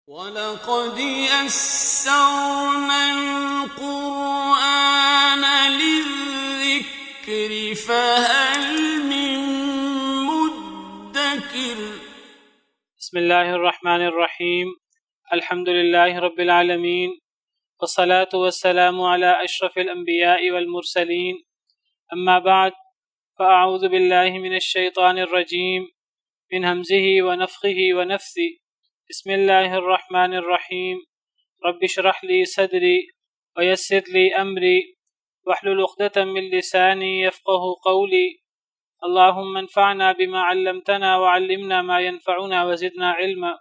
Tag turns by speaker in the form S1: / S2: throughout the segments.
S1: وَلَقَدْ يَسَّرْنَا الْقُرْآنَ لِلذِّكْرِ فَهَلْ مِن مُّدَّكِرٍ۔
S2: بسم اللہ الرحمن الرحیم، الحمد للہ رب العالمین، والصلاة والسلام علی اشرف الانبیاء والمرسلین، اما بعد فاعوذ باللہ من الشیطان الرجیم من ہمزہ ونفخہ ونفثہ۔ بسم اللہ الرحمن الرحیم، رب اشرح لی صدری ویسر لی امری واحلل عقدۃ من لسانی یفقهوا قولی۔ اللهم انفعنا بما علمتنا وعلمنا ما ينفعنا وزدنا علما،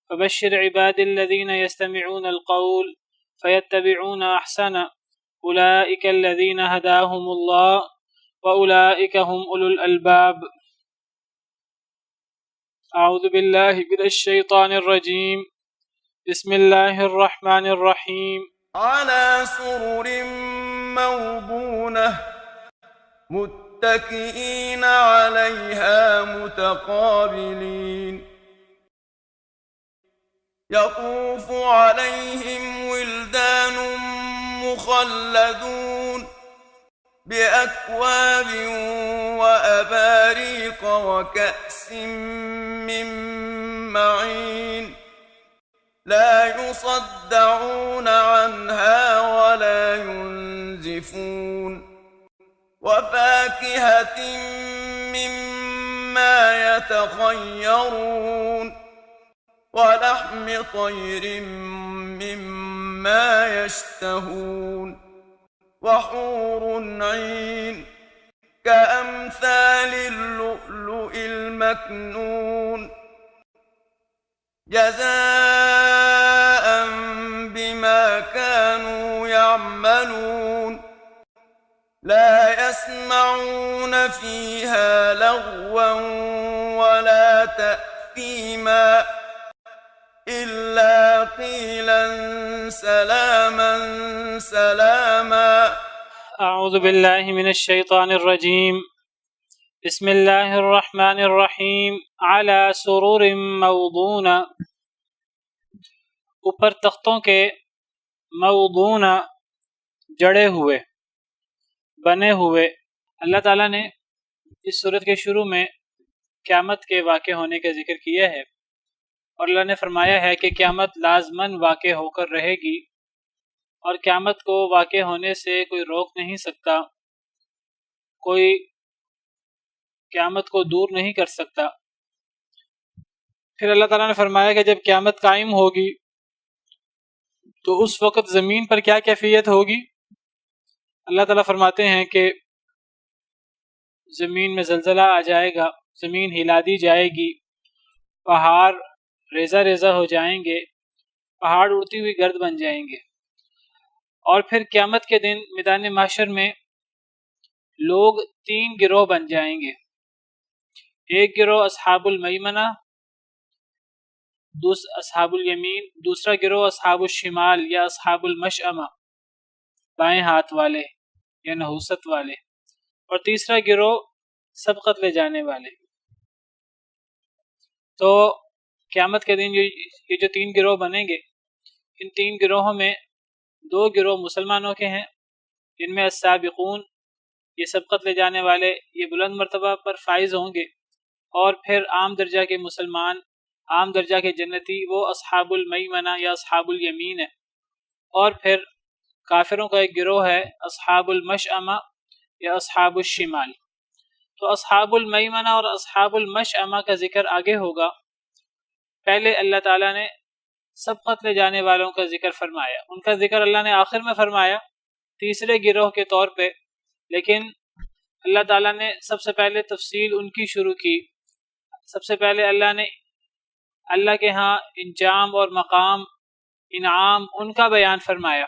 S2: فبشر عبادي الذين يستمعون القول فيتبعون احسنه، اولئك الذين هداهم الله واولئك هم اولو الالباب۔ اعوذ باللہ من الشیطان الرجیم، بسم اللہ الرحمن الرحیم۔
S3: على سرر موضونة متكئين عليها متقابلين، يطوف عليهم ولدان مخلدون بأكواب وأباريق وكأس من معين، لا يصدعون عنها ولا ينزفون، وفاكهة مما يتخيرون، ولحم طير مما يشتهون، وحور عين كأمثال اللؤلؤ المكنون، جزاء بما كانوا يعملون، لا يسمعون فيها لغوا ولا تأثيما إلا قيلا سلاما سلاما۔
S2: اعوذ باللہ من الشیطان الرجیم، بسم اللہ الرحمن الرحیم۔ علی سرور موضونہ، اوپر تختوں کے، موضونہ جڑے ہوئے، بنے ہوئے۔ اللہ تعالیٰ نے اس سورت کے شروع میں قیامت کے واقع ہونے کا ذکر کیا ہے، اور اللہ نے فرمایا ہے کہ قیامت لازماً واقع ہو کر رہے گی، اور قیامت کو واقع ہونے سے کوئی روک نہیں سکتا، کوئی قیامت کو دور نہیں کر سکتا۔ پھر اللہ تعالیٰ نے فرمایا کہ جب قیامت قائم ہوگی تو اس وقت زمین پر کیا کیفیت ہوگی۔ اللہ تعالیٰ فرماتے ہیں کہ زمین میں زلزلہ آ جائے گا، زمین ہلا دی جائے گی، پہاڑ ریزہ ریزہ ہو جائیں گے، پہاڑ اڑتی ہوئی گرد بن جائیں گے، اور پھر قیامت کے دن میدان محشر میں لوگ 3 گروہ بن جائیں گے۔ ایک گروہ اصحاب المیمنہ، اصحاب الیمین، دوسرا گروہ اصحاب الشمال یا اصحاب المشأمہ، بائیں ہاتھ والے یا نحوست والے، اور تیسرا گروہ سبقت لے جانے والے۔ تو قیامت کے دن یہ جو 3 گروہ بنیں گے، ان 3 گروہوں میں 2 گروہ مسلمانوں کے ہیں، جن میں السابقون، یہ سبقت لے جانے والے، یہ بلند مرتبہ پر فائز ہوں گے، اور پھر عام درجہ کے مسلمان، عام درجہ کے جنتی، وہ اصحاب المیمنہ یا اصحاب الیمین ہے۔ اور پھر کافروں کا ایک گروہ ہے اصحاب المشأمہ یا اصحاب الشمال۔ تو اصحاب المیمنہ اور اصحاب المشأمہ کا ذکر آگے ہوگا، پہلے اللہ تعالیٰ نے سبقت لے جانے والوں کا ذکر فرمایا، ان کا ذکر اللہ نے آخر میں فرمایا تیسرے گروہ کے طور پہ، لیکن اللہ تعالیٰ نے سب سے پہلے تفصیل ان کی شروع کی۔ سب سے پہلے اللہ نے اللہ کے ہاں انجام اور مقام، انعام، ان کا بیان فرمایا۔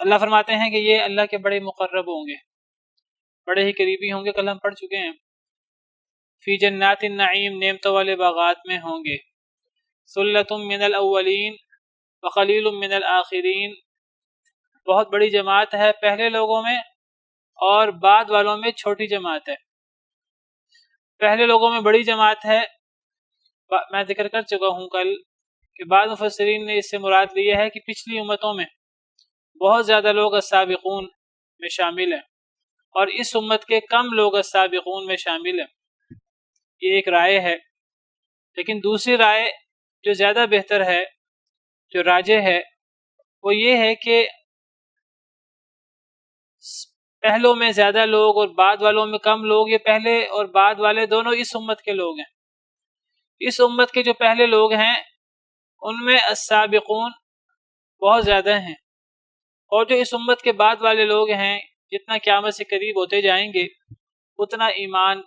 S2: اللہ فرماتے ہیں کہ یہ اللہ کے بڑے مقرب ہوں گے، بڑے ہی قریبی ہوں گے، کل ہم پڑھ چکے ہیں۔ فی جنات النعیم، نعمتوں والے باغات میں ہوں گے۔ ثلۃ من الاولین وقلیل من الآخرین، بہت بڑی جماعت ہے پہلے لوگوں میں اور بعد والوں میں چھوٹی جماعت ہے۔ پہلے لوگوں میں بڑی جماعت ہے میں ذکر کر چکا ہوں کل کہ بعض مفسرین نے اس سے مراد لیا ہے کہ پچھلی امتوں میں بہت زیادہ لوگ السابقون میں شامل ہیں اور اس امت کے کم لوگ السابقون میں شامل ہیں. یہ ایک رائے ہے. لیکن دوسری رائے جو زیادہ بہتر ہے، جو راجح ہے، وہ یہ ہے کہ پہلوں میں زیادہ لوگ اور بعد والوں میں کم لوگ، یہ پہلے اور بعد والے دونوں اس امت کے لوگ ہیں. اس امت کے جو پہلے لوگ ہیں ان میں السابقون بہت زیادہ ہیں، اور جو اس امت کے بعد والے لوگ ہیں جتنا قیامت سے قریب ہوتے جائیں گے اتنا ایمان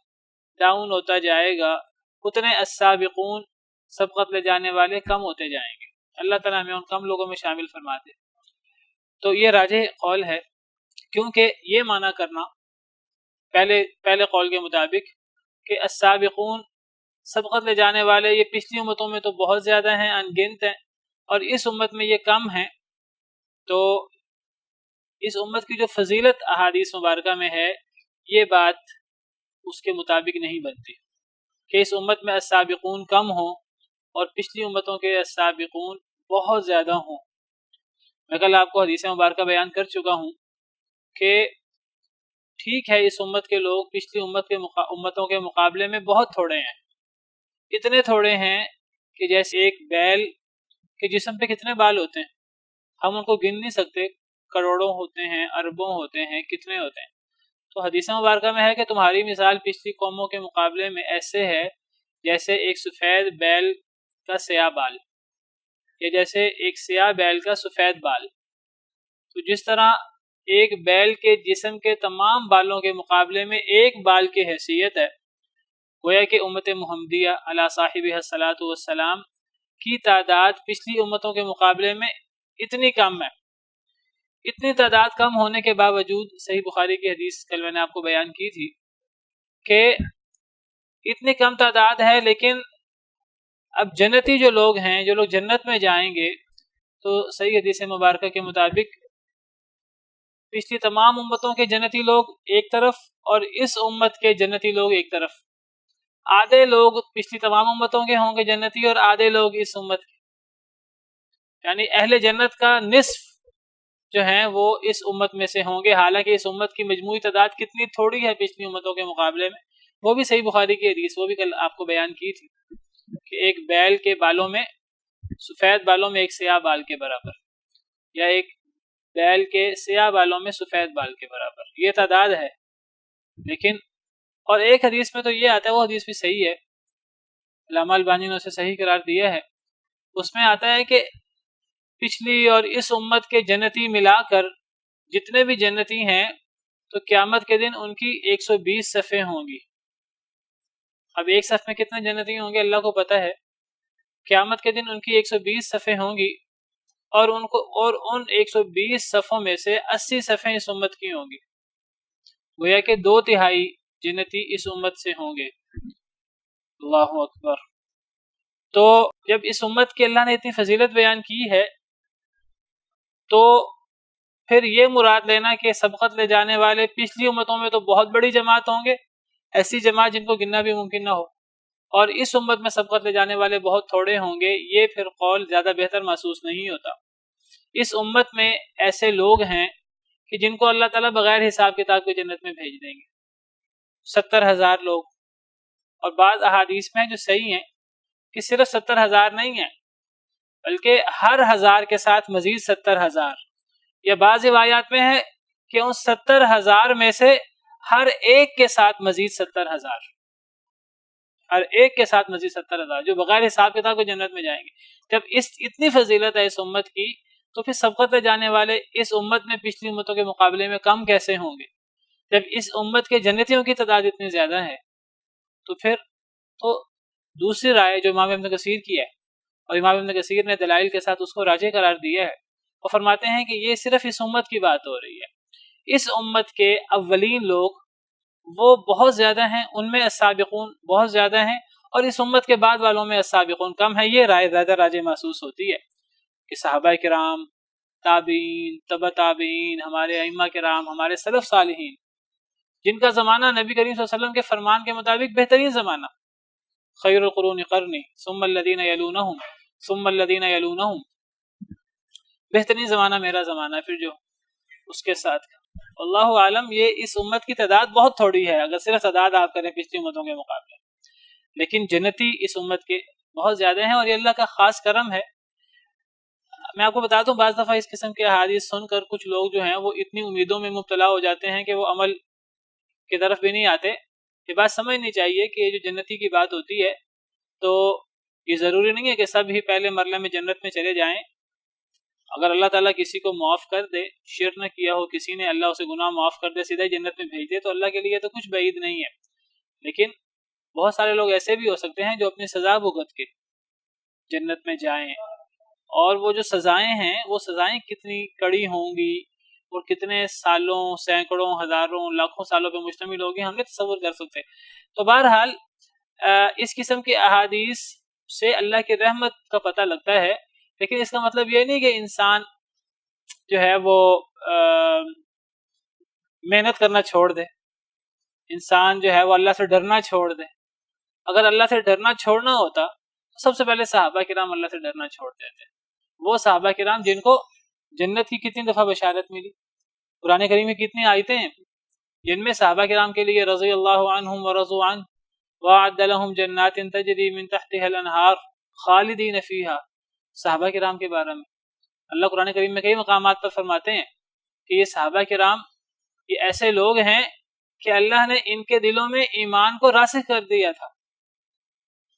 S2: ڈاؤن ہوتا جائے گا، اتنے السابقون سبقت لے جانے والے کم ہوتے جائیں گے. اللہ تعالیٰ ہمیں ان کم لوگوں میں شامل فرما دے. تو یہ راجح قول ہے، کیونکہ یہ معنی کرنا پہلے قول کے مطابق کہ السابقون سبقت لے جانے والے یہ پچھلی امتوں میں تو بہت زیادہ ہیں، ان گنت ہیں، اور اس امت میں یہ کم ہیں، تو اس امت کی جو فضیلت احادیث مبارکہ میں ہے یہ بات اس کے مطابق نہیں بنتی کہ اس امت میں السابقون کم ہوں اور پچھلی امتوں کے السابقون بہت زیادہ ہوں. میں کل آپ کو حدیث مبارکہ بیان کر چکا ہوں کہ ٹھیک ہے اس امت کے لوگ پچھلی امتوں کے مقابلے میں بہت تھوڑے ہیں. اتنے تھوڑے ہیں کہ جیسے ایک بیل کے جسم پہ کتنے بال ہوتے ہیں ہم ان کو گن نہیں سکتے، کروڑوں ہوتے ہیں، اربوں ہوتے ہیں، کتنے ہوتے ہیں. تو حدیث مبارکہ میں ہے کہ تمہاری مثال پچھلی قوموں کے مقابلے میں ایسے ہے جیسے ایک سفید بیل کا سیاہ بال، یا جیسے ایک سیاہ بیل کا سفید بال. تو جس طرح ایک بیل کے جسم کے تمام بالوں کے مقابلے میں ایک بال کی حیثیت ہے، گویا کہ امت محمدیہ علی صاحبہ الصلاۃ والسلام کی تعداد پچھلی امتوں کے مقابلے میں اتنی کم ہے. اتنی تعداد کم ہونے کے باوجود صحیح بخاری کی حدیث کل میں نے آپ کو بیان کی تھی کہ اتنی کم تعداد ہے، لیکن اب جنتی جو لوگ ہیں، جو لوگ جنت میں جائیں گے، تو صحیح حدیث مبارکہ کے مطابق پچھلی تمام امتوں کے جنتی لوگ ایک طرف اور اس امت کے جنتی لوگ ایک طرف. آدھے لوگ پچھلی تمام امتوں کے ہوں گے جنتی اور آدھے لوگ اس امت کے، یعنی اہل جنت کا نصف جو ہیں وہ اس امت میں سے ہوں گے. حالانکہ اس امت کی مجموعی تعداد کتنی تھوڑی ہے پچھلی امتوں کے مقابلے میں، وہ بھی صحیح بخاری کی حدیث، وہ بھی کل آپ کو بیان کی تھی کہ ایک بیل کے بالوں میں، سفید بالوں میں ایک سیاہ بال کے برابر، یا ایک بیل کے سیاہ بالوں میں سفید بال کے برابر، یہ تعداد ہے. لیکن اور ایک حدیث میں تو یہ آتا ہے، وہ حدیث بھی صحیح ہے، علامہ البانی نے اسے صحیح قرار دیا ہے. اس میں آتا ہے کہ پچھلی اور اس امت کے جنتی ملا کر جتنے بھی جنتی ہیں تو قیامت کے دن ان کی 120 صفیں ہوں گی. اب ایک صف میں کتنے جنتی ہوں گے اللہ کو پتہ ہے. قیامت کے دن ان کی 120 صفیں ہوں گی، اور ان 120 صفوں میں سے 80 صفیں اس امت کی ہوں گی. گویا کہ 2/3 جنتی اس امت سے ہوں گے. اللہ اکبر. تو جب اس امت کی اللہ نے اتنی فضیلت بیان کی ہے تو پھر یہ مراد لینا کہ سبقت لے جانے والے پچھلی امتوں میں تو بہت بڑی جماعت ہوں گے، ایسی جماعت جن کو گننا بھی ممکن نہ ہو، اور اس امت میں سبقت لے جانے والے بہت تھوڑے ہوں گے، یہ پھر قول زیادہ بہتر محسوس نہیں ہوتا. اس امت میں ایسے لوگ ہیں کہ جن کو اللہ تعالیٰ بغیر حساب کتاب کے جنت میں بھیج دیں گے، 70,000 لوگ. اور بعض احادیث میں جو صحیح ہیں کہ صرف 70,000 نہیں ہیں، بلکہ ہر 1000 کے ساتھ مزید 70,000، یا بعض روایات میں ہے کہ ان 70,000 میں سے ہر ایک کے ساتھ مزید 70,000، ہر ایک کے ساتھ مزید 70,000 جو بغیر حساب کتاب کے جنت میں جائیں گے. جب اتنی فضیلت ہے اس امت کی، تو پھر سبقت لے جانے والے اس امت میں پچھلی امتوں کے مقابلے میں کم کیسے ہوں گے؟ جب اس امت کے جنتیوں کی تعداد اتنی زیادہ ہے تو پھر تو دوسری رائے جو امام ابن کثیر کی ہے، اور امام ابن کثیر نے دلائل کے ساتھ اس کو راجح قرار دیا ہے، وہ فرماتے ہیں کہ یہ صرف اس امت کی بات ہو رہی ہے. اس امت کے اولین لوگ وہ بہت زیادہ ہیں، ان میں السابقون بہت زیادہ ہیں، اور اس امت کے بعد والوں میں السابقون کم ہے. یہ رائے زیادہ راجح محسوس ہوتی ہے کہ صحابہ کرام، تابعین، تبع تابعین، ہمارے ائمہ کرام، ہمارے سلف صالحین، جن کا زمانہ نبی کریم صلی اللہ علیہ وسلم کے فرمان کے مطابق بہترین زمانہ، خیر القرون قرنی ثم الذین یلونہم ثم الذین یلونہم، بہترین زمانہ میرا زمانہ ہے، پھر جو اس کے ساتھ کا۔ اللہ عالم یہ اس امت کی تعداد بہت تھوڑی ہے اگر صرف تعداد آپ کریں پچھلی امتوں کے مقابلے، لیکن جنتی اس امت کے بہت زیادہ ہیں، اور یہ اللہ کا خاص کرم ہے۔ میں آپ کو بتا دوں، بعض دفعہ اس قسم کے احادیث سن کر کچھ لوگ جو ہیں وہ اتنی امیدوں میں مبتلا ہو جاتے ہیں کہ وہ عمل کی طرف بھی نہیں آتے۔ یہ بات سمجھنی چاہیے کہ یہ جو جنتی کی بات ہوتی ہے تو یہ ضروری نہیں ہے کہ سب ہی پہلے مرحلے میں جنت میں چلے جائیں۔ اگر اللہ تعالیٰ کسی کو معاف کر دے، شرک نہ کیا ہو کسی نے، اللہ اسے گناہ معاف کر دے، سیدھا ہی جنت میں بھیج دے، تو اللہ کے لیے تو کچھ بعید نہیں ہے۔ لیکن بہت سارے لوگ ایسے بھی ہو سکتے ہیں جو اپنی سزا بھگت کے جنت میں جائیں، اور وہ جو سزائیں ہیں وہ سزائیں کتنی کڑی ہوں گی اور کتنے سالوں، سینکڑوں، ہزاروں، لاکھوں سالوں پہ مشتمل ہوگی، ہم نہیں تصور کر سکتے۔ تو بہرحال اس قسم کی احادیث سے اللہ کی رحمت کا پتہ لگتا ہے، لیکن اس کا مطلب یہ نہیں کہ انسان جو ہے وہ محنت کرنا چھوڑ دے، انسان جو ہے وہ اللہ سے ڈرنا چھوڑ دے۔ اگر اللہ سے ڈرنا چھوڑنا ہوتا تو سب سے پہلے صحابہ کرام اللہ سے ڈرنا چھوڑ دیتے۔ وہ صحابہ کرام جن کو جنت کی کتنی دفعہ بشارت ملی، قرآن کریم میں کتنی آیتیں ہیں جن میں صحابہ کرام کے لیے رضی اللہ عنہم ورضوا عنہ وَأَعَدَّ لَهُمْ جَنَّاتٍ تَجْرِي مِن تَحْتِهَا الْأَنْهَارُ خالدین فیہا۔ صحابہ کرام کے بارے میں اللہ قرآن کریم میں کئی مقامات پر فرماتے ہیں کہ یہ صحابہ کرام یہ ایسے لوگ ہیں کہ اللہ نے ان کے دلوں میں ایمان کو راسخ کر دیا تھا،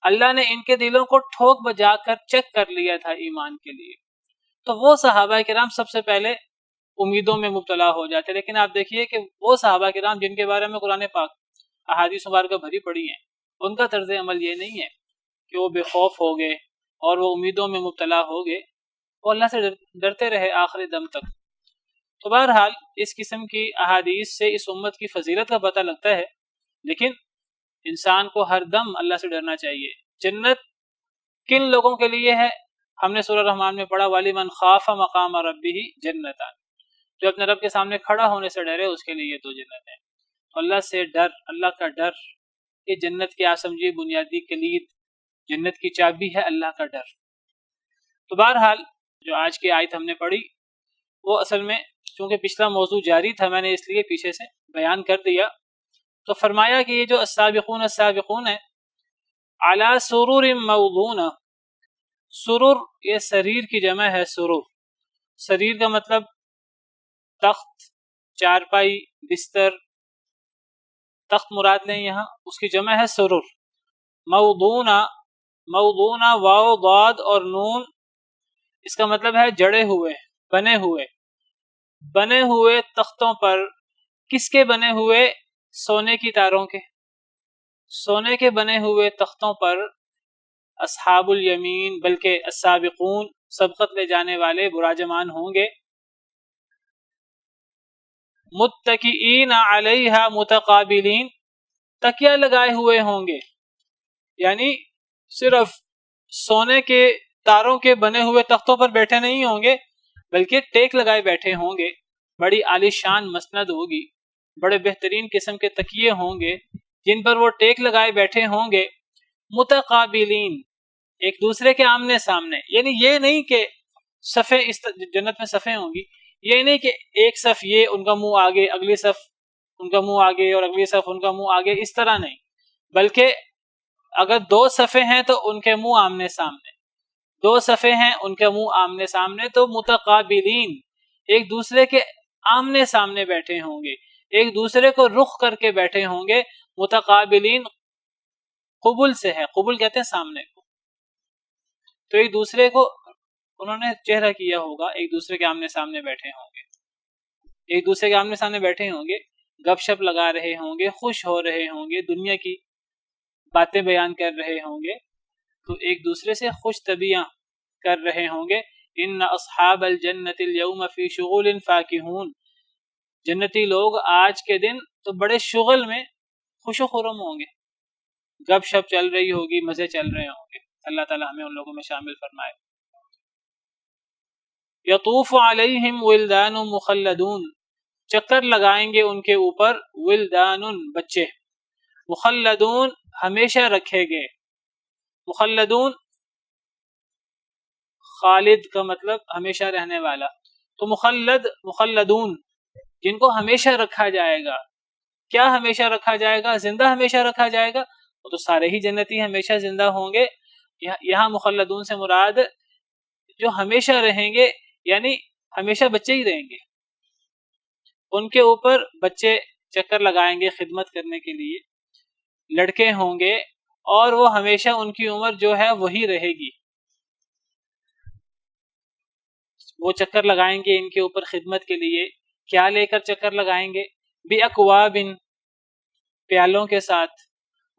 S2: اللہ نے ان کے دلوں کو ٹھوک بجا کر چیک کر لیا تھا ایمان کے لیے۔ تو وہ صحابہ کرام سب سے پہلے امیدوں میں مبتلا ہو جاتے، لیکن آپ دیکھیے کہ وہ صحابہ کرام جن کے بارے میں قرآن پاک احادیث مبارکہ بھری پڑی ہیں، ان کا طرز عمل یہ نہیں ہے کہ وہ بے خوف ہو گئے اور وہ امیدوں میں مبتلا ہو گئے، وہ اللہ سے ڈرتے رہے آخری دم تک۔ تو بہرحال اس قسم کی احادیث سے اس امت کی فضیلت کا پتہ لگتا ہے، لیکن انسان کو ہر دم اللہ سے ڈرنا چاہیے۔ جنت کن لوگوں کے لیے ہے؟ ہم نے سورہ رحمان میں پڑھا وَلِمَنْ خَافَ مَقَامَ رَبِّهِ جَنَّتَانِ، جو اپنے رب کے سامنے کھڑا ہونے سے ڈرے اس کے لیے دو جنت ہیں۔ اللہ سے ڈر، اللہ کا ڈر، یہ جنت کی آپ سمجھیے بنیادی کلید، جنت کی چابی ہے اللہ کا ڈر۔ تو بہرحال جو آج کی آیت ہم نے پڑھی وہ اصل میں چونکہ پچھلا موضوع جاری تھا میں نے اس لیے پیچھے سے بیان کر دیا۔ تو فرمایا کہ یہ جو السابقون السابقون ہے علی سرور موضونہ، سرور یہ سریر کی جمع ہے، سرور، سریر کا مطلب تخت، چارپائی، بستر، تخت مراد لیں یہاں، اس کی جمع ہے سرور۔ موضونہ، موضونہ واو ضاد اور نون، اس کا مطلب ہے جڑے ہوئے، بنے ہوئے، بنے ہوئے تختوں پر۔ کس کے بنے ہوئے؟ سونے کی تاروں کے، سونے کے بنے ہوئے تختوں پر اصحاب الیمین بلکہ السابقون سبقت لے جانے والے براجمان ہوں گے۔ متکئین علیہا متقابلین، تکیہ لگائے ہوئے ہوں گے، یعنی صرف سونے کے تاروں کے بنے ہوئے تختوں پر بیٹھے نہیں ہوں گے بلکہ ٹیک لگائے بیٹھے ہوں گے۔ بڑی عالی شان مسند ہوگی، بڑے بہترین قسم کے تکیے ہوں گے جن پر وہ ٹیک لگائے بیٹھے ہوں گے۔ متقابلین، ایک دوسرے کے آمنے سامنے، یعنی یہ نہیں کہ صفیں اس جنت میں صفیں ہوں گی، یہ نہیں کہ ایک صف یہ ان کا منہ آگے، اگلی صف ان کا منہ آگے اور اگلی صف ان کا منہ آگے، اس طرح نہیں، بلکہ اگر دو صفیں ہیں تو ان کے منہ آمنے سامنے، دو صفیں ہیں ان کے منہ آمنے سامنے، تو متقابلین ایک دوسرے کے آمنے سامنے بیٹھے ہوں گے، ایک دوسرے کو رخ کر کے بیٹھے ہوں گے۔ متقابلین قبول سے ہے، قبول کہتے ہیں سامنے کو، تو ایک دوسرے کو انہوں نے چہرہ کیا ہوگا، ایک دوسرے کے آمنے سامنے بیٹھے ہوں گے، ایک دوسرے کے آمنے سامنے بیٹھے ہوں گے، گپ شپ لگا رہے ہوں گے، خوش ہو رہے ہوں گے، دنیا کی باتیں بیان کر رہے ہوں گے، تو ایک دوسرے سے خوش طبیعیاں کر رہے ہوں گے۔ ان اصحاب الجنت اليوم فی شغل فاکہون، جنتی لوگ آج کے دن تو بڑے شغل میں خوش و خرم ہوں گے، گپ شپ چل رہی ہوگی، مزے چل رہے ہوں گے۔ اللہ تعالی ہمیں ان لوگوں میں شامل فرمائے۔ یطوف علیہم ولدان مخلدون، چکر لگائیں گے ان کے اوپر، ولدان بچے، مخلدون ہمیشہ رکھے گئے، مخلدون خالد کا مطلب ہمیشہ رہنے والا، تو مخلدون جن کو ہمیشہ رکھا جائے گا. کیا ہمیشہ رکھا جائے گا؟ زندہ ہمیشہ رکھا جائے گا. وہ تو سارے ہی جنتی ہمیشہ زندہ ہوں گے. یہاں مخلدون سے مراد جو ہمیشہ رہیں گے، یعنی ہمیشہ بچے ہی رہیں گے. ان کے اوپر بچے چکر لگائیں گے خدمت کرنے کے لیے، لڑکے ہوں گے، اور وہ ہمیشہ ان کی عمر جو ہے وہی رہے گی. وہ چکر لگائیں گے ان کے اوپر خدمت کے لیے. کیا لے کر چکر لگائیں گے؟ بِأَكْوَابٍ پیالوں کے ساتھ،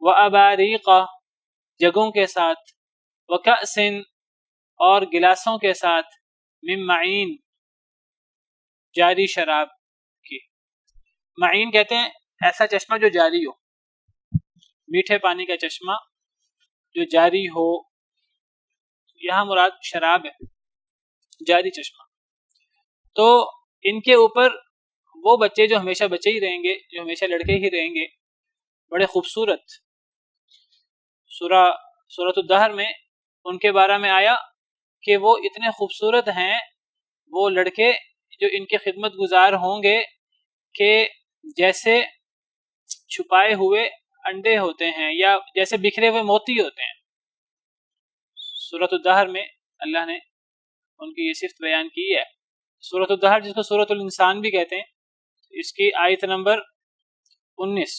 S2: وَأَبَارِيقَ جگوں کے ساتھ، وَكَأْسٍ اور گلاسوں کے ساتھ، مِن معین جاری شراب کی. معین کہتے ہیں ایسا چشمہ جو جاری ہو، میٹھے پانی کا چشمہ جو جاری ہو. یہاں مراد شراب ہے، جاری چشمہ. تو ان کے اوپر وہ بچے جو ہمیشہ بچے ہی رہیں گے، جو ہمیشہ لڑکے ہی رہیں گے، بڑے خوبصورت. سورۃ الدہر میں ان کے بارے میں آیا کہ وہ اتنے خوبصورت ہیں وہ لڑکے جو ان کے خدمت گزار ہوں گے کہ جیسے چھپائے ہوئے انڈے ہوتے ہیں یا جیسے بکھرے ہوئے موتی ہوتے ہیں. سورۃ الدہر میں اللہ نے ان کی یہ صفت بیان کی ہے. سورۃ الدہر جس کو سورۃ الانسان بھی کہتے ہیں، اس کی آیت نمبر 19.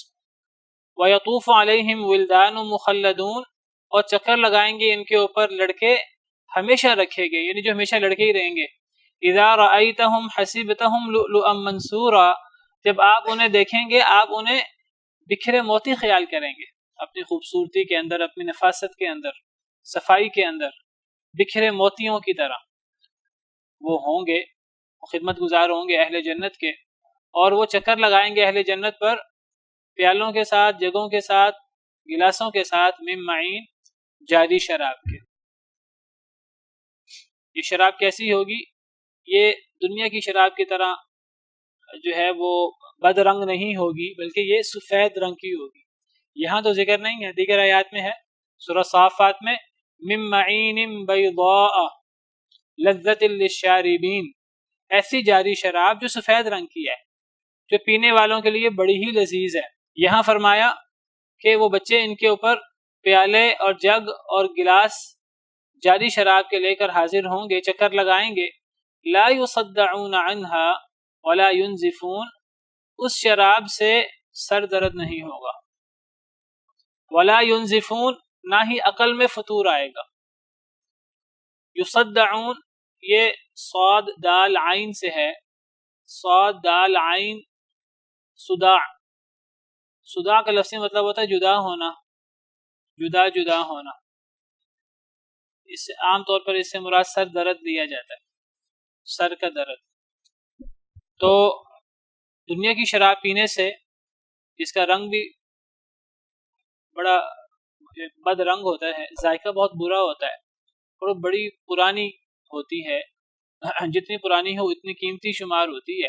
S2: وَيَطُوفُ عَلَيْهِمْ وِلْدَانٌ مُخَلَّدُونَ اور چکر لگائیں گے ان کے اوپر لڑکے ہمیشہ رکھے گئے، یعنی جو ہمیشہ لڑکے ہی رہیں گے. اِذَا رَأَيْتَهُمْ حَسِبْتَهُمْ لُؤْلُؤًا مَنْثُورًا جب آپ انہیں دیکھیں گے آپ انہیں بکھرے موتی خیال کریں گے. اپنی خوبصورتی کے اندر، اپنی نفاست کے اندر، صفائی کے اندر بکھرے موتیوں کی طرح وہ ہوں گے. وہ خدمت گزار ہوں گے اہل جنت کے، اور وہ چکر لگائیں گے اہل جنت پر پیالوں کے ساتھ، جگوں کے ساتھ، گلاسوں کے ساتھ، من معین جاری شراب کے. یہ شراب کیسی ہوگی؟ یہ دنیا کی شراب کی طرح جو ہے وہ بد رنگ نہیں ہوگی، بلکہ یہ سفید رنگ کی ہوگی. یہاں تو ذکر نہیں ہے، دیگر آیات میں ہے. سورہ صافات میں من معین بیضاء لذۃ للشاربین، ایسی جاری شراب جو سفید رنگ کی ہے، جو پینے والوں کے لیے بڑی ہی لذیذ ہے. یہاں فرمایا کہ وہ بچے ان کے اوپر پیالے اور جگ اور گلاس جاری شراب کے لے کر حاضر ہوں گے، چکر لگائیں گے. لا يصدعون عنها ولا ينزفون اس شراب سے سر درد نہیں ہوگا. ولا ينزفون نہ ہی عقل میں فطور آئے گا. یصدعون یہ صاد دال عین سے ہے، صاد دال عین صداع. صداع کا لفظی مطلب ہوتا ہے جدا ہونا، جدا جدا ہونا. اس سے عام طور پر اس سے مراد سر درد لیا جاتا ہے، سر کا درد. تو دنیا کی شراب پینے سے اس کا رنگ بھی بڑا بد رنگ ہوتا ہے، ذائقہ بہت برا ہوتا ہے، اور بڑی پرانی ہوتی ہے. جتنی پرانی ہو اتنی قیمتی شمار ہوتی ہے.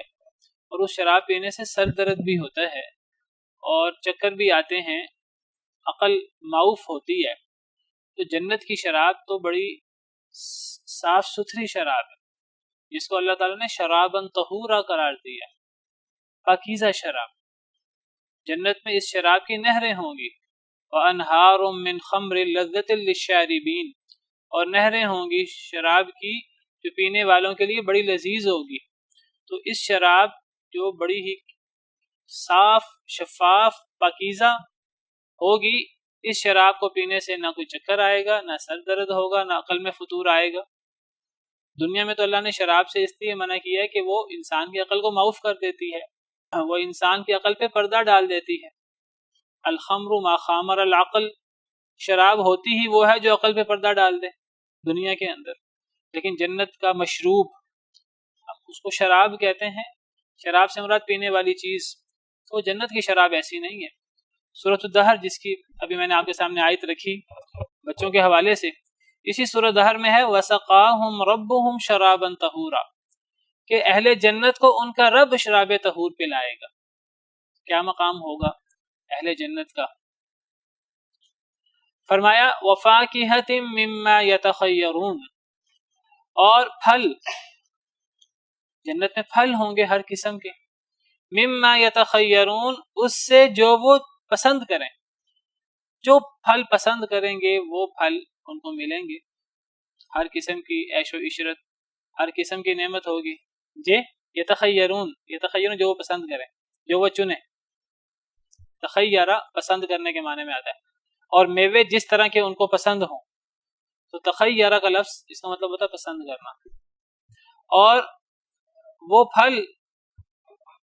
S2: اور اس شراب پینے سے سر درد بھی ہوتا ہے اور چکر بھی آتے ہیں، عقل معوف ہوتی ہے. تو جنت کی شراب تو بڑی صاف ستھری شراب ہے، جس کو اللہ تعالیٰ نے شراباً طہورا قرار دیا، پاکیزہ شراب. جنت میں اس شراب کی نہریں ہوں گی. وَأَنْهَارٌ مِّنْ خَمْرٍ لَذَّةٍ لِّلشَّارِبِينَ اور نہریں ہوں گی شراب کی جو پینے والوں کے لیے بڑی لذیذ ہوگی. تو اس شراب جو بڑی ہی صاف شفاف پاکیزہ ہوگی، اس شراب کو پینے سے نہ کوئی چکر آئے گا، نہ سر درد ہوگا، نہ عقل میں فطور آئے گا. دنیا میں تو اللہ نے شراب سے اس لیے منع کیا ہے کہ وہ انسان کی عقل کو معوف کر دیتی ہے، وہ انسان کی عقل پہ پردہ ڈال دیتی ہے. الخمر ما خامر العقل، شراب ہوتی ہی وہ ہے جو عقل پہ پردہ ڈال دے دنیا کے اندر. لیکن جنت کا مشروب اس کو شراب کہتے ہیں. شراب سے مراد پینے والی چیز. تو جنت کی شراب ایسی نہیں ہے. سورۃ الدہر جس کی ابھی میں نے آپ کے سامنے آیت رکھی بچوں کے حوالے سے، اسی سورۃ الدہر میں ہے وَسَقَاهُمْ رَبُّهُمْ شَرَابًا طَهُورًا کہ اہل جنت کو ان کا رب شراب طہور پلائے گا. کیا مقام ہوگا اہل جنت کا. فرمایا وفاکہۃ مما یتخیرون، اور پھل، جنت میں پھل ہوں گے ہر قسم کے، مما یتخیرون، اس سے جو وہ پسند کریں، جو پھل پسند کریں گے وہ پھل ان کو ملیں گے، ہر قسم کی عیش و عشرت، ہر قسم کی نعمت ہوگی جی۔ یتخیرون جو وہ پسند کریں، جو وہ چنیں، تخیرہ پسند کرنے کے معنی میں آتا ہے، اور میوے جس طرح کے ان کو پسند ہوں، تو تخیرہ کا لفظ اس کا مطلب ہوتا ہے پسند کرنا، اور وہ پھل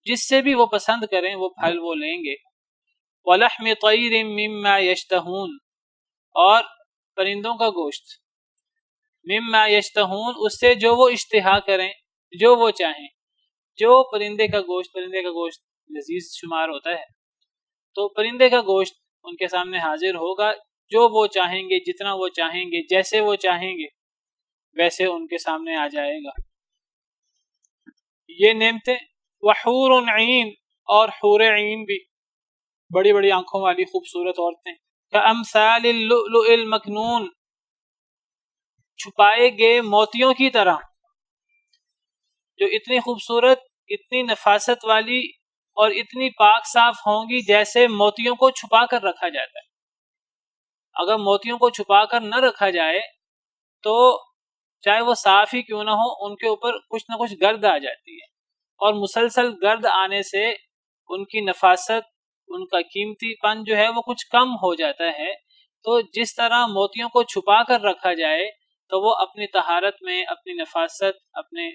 S2: جس سے بھی وہ پسند کریں وہ پھل وہ لیں گے۔ وَلَحْمِ طَيْرٍ مِّمَّا يَشْتَهُونَ، اور پرندوں کا گوشت، مما یشتہون، اس سے جو وہ اشتہا کریں، جو وہ چاہیں، جو پرندے کا گوشت لذیذ شمار ہوتا ہے، تو پرندے کا گوشت ان کے سامنے حاضر ہوگا، جو وہ چاہیں گے، جتنا وہ چاہیں گے، جیسے وہ چاہیں گے ویسے ان کے سامنے آ جائے گا۔ یہ نعمتیں، وحور عین، اور حور عین بھی، بڑی بڑی آنکھوں والی خوبصورت عورتیں، کامثال اللؤلؤ المکنون، چھپائے گئے موتیوں کی طرح، جو اتنی خوبصورت، اتنی نفاست والی اور اتنی پاک صاف ہوں گی جیسے موتیوں کو چھپا کر رکھا جاتا ہے۔ اگر موتیوں کو چھپا کر نہ رکھا جائے تو چاہے وہ صاف ہی کیوں نہ ہو، ان کے اوپر کچھ نہ کچھ گرد آ جاتی ہے، اور مسلسل گرد آنے سے ان کی نفاست، ان کا قیمتی پن جو ہے وہ کچھ کم ہو جاتا ہے۔ تو جس طرح موتیوں کو چھپا کر رکھا جائے تو وہ اپنی طہارت میں، اپنی نفاست، اپنے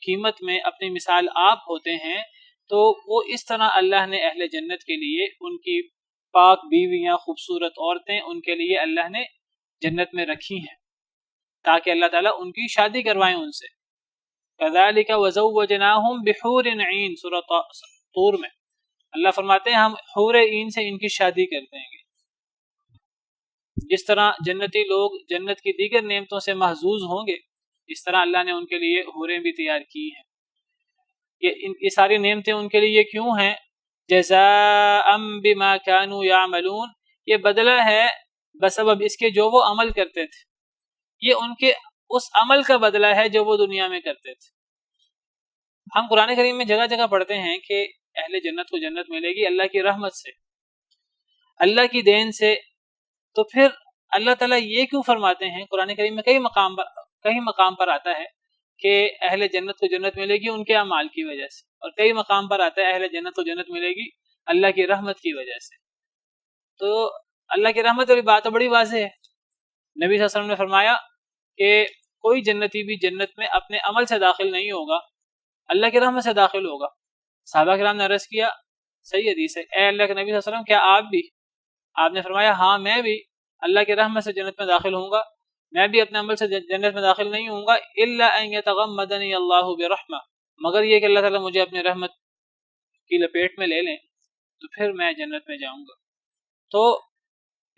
S2: قیمت میں اپنی مثال آپ ہوتے ہیں، تو وہ اس طرح اللہ نے اہل جنت کے لیے ان کی پاک بیویاں، خوبصورت عورتیں ان کے لیے اللہ نے جنت میں رکھی ہیں، تاکہ اللہ تعالیٰ ان کی شادی کروائیں ان سے۔ كَذَلِكَ وَزَوَّجْنَاهُمْ بِحُورٍ عِينٍ، سورۃ طور میں اللہ فرماتے ہیں ہم حور عین سے ان کی شادی کر دیں گے۔ جس طرح جنتی لوگ جنت کی دیگر نعمتوں سے محظوظ ہوں گے، اس طرح اللہ نے ان کے لیے حوریں بھی تیار کی ہیں۔ یہ ساری نعمتیں ان کے لیے کیوں ہیں؟ جزاء بما كانوا يعملون، یہ بدلہ ہے بسبب اس کے جو وہ عمل کرتے تھے، یہ ان کے اس عمل کا بدلہ ہے جو وہ دنیا میں کرتے تھے۔ ہم قرآن کریم میں جگہ جگہ پڑھتے ہیں کہ اہل جنت کو جنت ملے گی اللہ کی رحمت سے، اللہ کی دین سے، تو پھر اللہ تعالیٰ یہ کیوں فرماتے ہیں؟ قرآن کریم میں کئی مقام پر آتا ہے کہ اہل جنت کو جنت ملے گی ان کے اعمال کی وجہ سے، اور کئی مقام پر آتا ہے اہل جنت کو جنت ملے گی اللہ کی رحمت کی وجہ سے۔ تو اللہ کی رحمت والی بات تو بڑی واضح ہے۔ نبی صلی اللہ علیہ وسلم نے فرمایا کہ کوئی جنتی بھی جنت میں اپنے عمل سے داخل نہیں ہوگا، اللہ کی رحمت سے داخل ہوگا۔ صحابہ کرام نے عرض کیا، صحیح حدیث ہے، اے اللہ کے نبی صلی اللہ علیہ وسلم کیا آپ بھی؟ آپ نے فرمایا ہاں میں بھی اللہ کی رحمت سے جنت میں داخل ہوں گا، میں بھی اپنے عمل سے جنت میں داخل نہیں ہوں گا، الا ان یتغمدنی اللہ برحمہ، مگر یہ کہ اللہ تعالیٰ مجھے اپنے رحمت کی لپیٹ میں لے لیں تو پھر میں جنت میں جاؤں گا۔ تو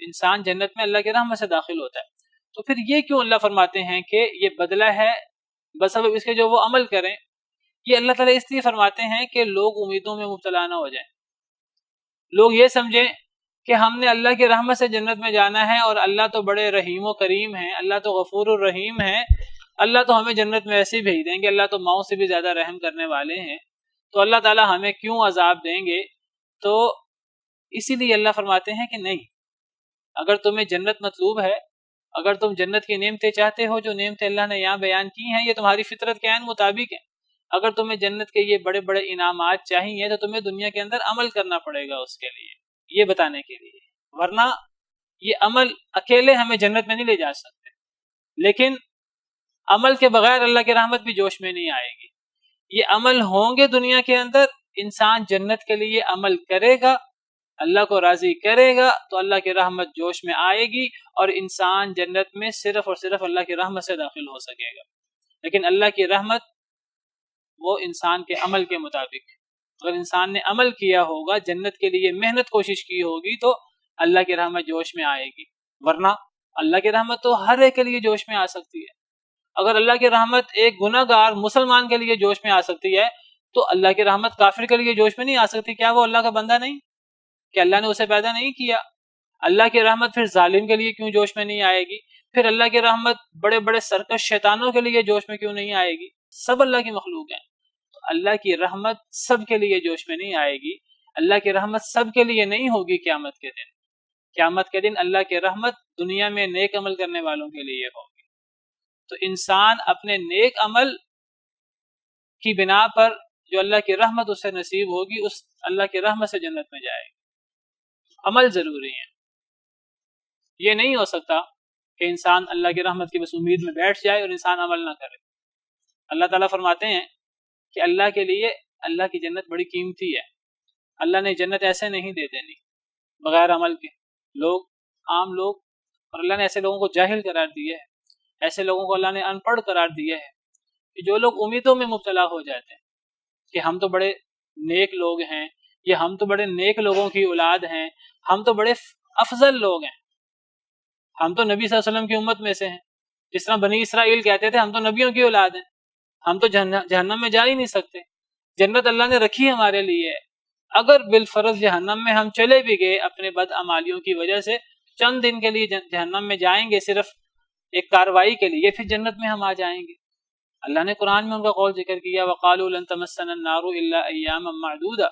S2: انسان جنت میں اللہ کی رحمت سے داخل ہوتا ہے۔ تو پھر یہ کیوں اللہ فرماتے ہیں کہ یہ بدلہ ہے بسبب اس کے جو وہ عمل کریں؟ یہ اللہ تعالیٰ اس لیے فرماتے ہیں کہ لوگ امیدوں میں مبتلا نہ ہو جائیں، لوگ یہ سمجھیں کہ ہم نے اللہ کی رحمت سے جنت میں جانا ہے، اور اللہ تو بڑے رحیم و کریم ہیں، اللہ تو غفور الرحیم ہیں، اللہ تو ہمیں جنت میں ایسے ہی بھیج دیں گے، اللہ تو ماؤں سے بھی زیادہ رحم کرنے والے ہیں، تو اللہ تعالیٰ ہمیں کیوں عذاب دیں گے؟ تو اسی لیے اللہ فرماتے ہیں کہ نہیں، اگر تمہیں جنت مطلوب ہے، اگر تم جنت کی نعمتیں چاہتے ہو، جو نعمتیں اللہ نے یہاں بیان کی ہیں یہ تمہاری فطرت کے عین مطابق ہیں، اگر تمہیں جنت کے یہ بڑے بڑے انعامات چاہیے تو تمہیں دنیا کے اندر عمل کرنا پڑے گا اس کے لیے، یہ بتانے کے لیے، ورنہ یہ عمل اکیلے ہمیں جنت میں نہیں لے جا سکتے۔ لیکن عمل کے بغیر اللہ کی رحمت بھی جوش میں نہیں آئے گی، یہ عمل ہوں گے دنیا کے اندر، انسان جنت کے لیے عمل کرے گا، اللہ کو راضی کرے گا تو اللہ کی رحمت جوش میں آئے گی، اور انسان جنت میں صرف اور صرف اللہ کی رحمت سے داخل ہو سکے گا۔ لیکن اللہ کی رحمت وہ انسان کے عمل کے مطابق، اگر انسان نے عمل کیا ہوگا، جنت کے لیے محنت کوشش کی ہوگی تو اللہ کی رحمت جوش میں آئے گی، ورنہ اللہ کی رحمت تو ہر ایک کے لیے جوش میں آ سکتی ہے۔ اگر اللہ کی رحمت ایک گناہ گار مسلمان کے لیے جوش میں آ سکتی ہے تو اللہ کی رحمت کافر کے لیے جوش میں نہیں آ سکتی؟ کیا وہ اللہ کا بندہ نہیں؟ کہ اللہ نے اسے پیدا نہیں کیا؟ اللہ کی رحمت پھر ظالم کے لیے کیوں جوش میں نہیں آئے گی؟ پھر اللہ کی رحمت بڑے بڑے سرکش شیطانوں کے لیے جوش میں کیوں نہیں آئے گی؟ سب اللہ کی مخلوق ہیں، تو اللہ کی رحمت سب کے لیے جوش میں نہیں آئے گی، اللہ کی رحمت سب کے لیے نہیں ہوگی قیامت کے دن۔ قیامت کے دن اللہ کی رحمت دنیا میں نیک عمل کرنے والوں کے لیے ہوگی۔ تو انسان اپنے نیک عمل کی بنا پر جو اللہ کی رحمت اسے نصیب ہوگی، اس اللہ کی رحمت سے جنت میں جائے گا۔ عمل ضروری ہے، یہ نہیں ہو سکتا کہ انسان اللہ کی رحمت کی بس امید میں بیٹھ جائے اور انسان عمل نہ کرے۔ اللہ تعالیٰ فرماتے ہیں کہ اللہ کے لیے اللہ کی جنت بڑی قیمتی ہے، اللہ نے جنت ایسے نہیں دے دینی بغیر عمل کے۔ لوگ، عام لوگ، اور اللہ نے ایسے لوگوں کو جاہل قرار دیا ہے، ایسے لوگوں کو اللہ نے ان پڑھ قرار دیا ہے کہ جو لوگ امیدوں میں مبتلا ہو جاتے ہیں کہ ہم تو بڑے نیک لوگ ہیں، یا ہم تو بڑے نیک لوگوں کی اولاد ہیں، ہم تو بڑے افضل لوگ ہیں، ہم تو نبی صلی اللہ علیہ وسلم کی امت میں سے ہیں، جس طرح بنی اسرائیل کہتے تھے ہم تو نبیوں کی اولاد ہیں، ہم تو جہنم میں جا ہی نہیں سکتے، جنت اللہ نے رکھی ہمارے لیے ہے۔ اگر بالفرض جہنم میں ہم چلے بھی گئے اپنے بد اعمالیوں کی وجہ سے، چند دن کے لیے جہنم میں جائیں گے صرف ایک کاروائی کے لیے، پھر جنت میں ہم آ جائیں گے۔ اللہ نے قرآن میں ان کا قول ذکر کیا، وَقَالُوا لَن تَمَسَّنَا النَّارُ إِلَّا أَيَّامًا مَّعْدُودًا،